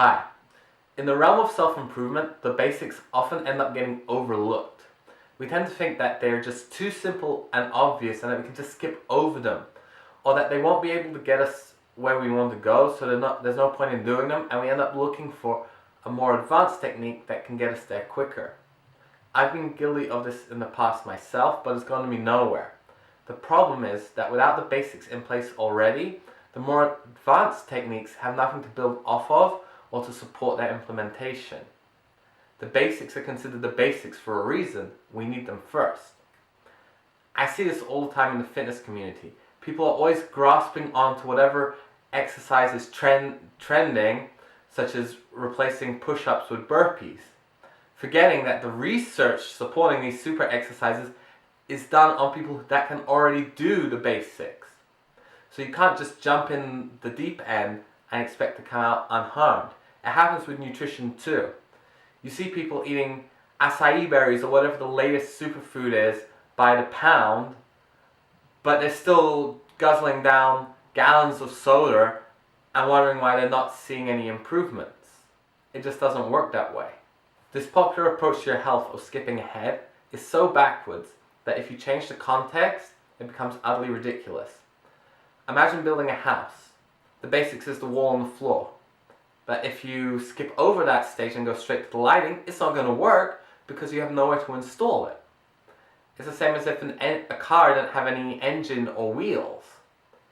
Hi. In the realm of self-improvement, the basics often end up getting overlooked. We tend to think that they're just too simple and obvious and that we can just skip over them, or that they won't be able to get us where we want to go, so there's no point in doing them, and we end up looking for a more advanced technique that can get us there quicker. I've been guilty of this in the past myself, but it's gotten me nowhere. The problem is that without the basics in place already, the more advanced techniques have nothing to build off of or to support their implementation. The basics are considered the basics for a reason. We need them first. I see this all the time in the fitness community. People are always grasping onto whatever exercise is trending, such as replacing push-ups with burpees, forgetting that the research supporting these super exercises is done on people that can already do the basics. So you can't just jump in the deep end and expect to come out unharmed. It happens with nutrition too. You see people eating acai berries or whatever the latest superfood is by the pound, but they're still guzzling down gallons of soda and wondering why they're not seeing any improvements. It just doesn't work that way. This popular approach to your health of skipping ahead is so backwards that if you change the context, it becomes utterly ridiculous. Imagine building a house. The basics is the wall and the floor. But if you skip over that stage and go straight to the lighting, it's not going to work because you have nowhere to install it. It's the same as if a car didn't have any engine or wheels.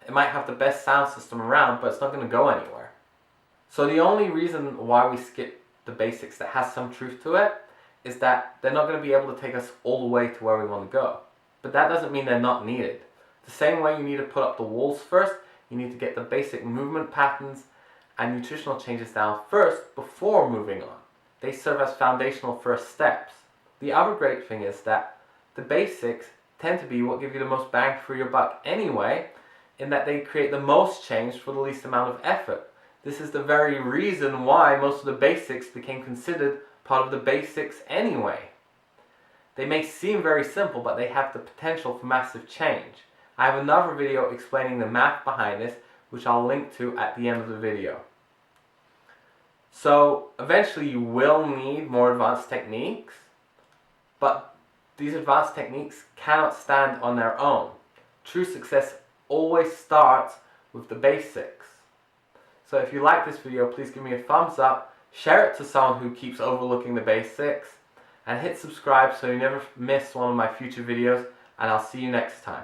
It might have the best sound system around, but it's not going to go anywhere. So the only reason why we skip the basics that has some truth to it is that they're not going to be able to take us all the way to where we want to go. But that doesn't mean they're not needed. The same way you need to put up the walls first, you need to get the basic movement patterns and nutritional changes down first before moving on. They serve as foundational first steps. The other great thing is that the basics tend to be what give you the most bang for your buck anyway, in that they create the most change for the least amount of effort. This is the very reason why most of the basics became considered part of the basics anyway. They may seem very simple, but they have the potential for massive change. I have another video explaining the math behind this, which I'll link to at the end of the video. So eventually you will need more advanced techniques, but these advanced techniques cannot stand on their own. True success always starts with the basics. So if you like this video, please give me a thumbs up, share it to someone who keeps overlooking the basics, and hit subscribe so you never miss one of my future videos, and I'll see you next time.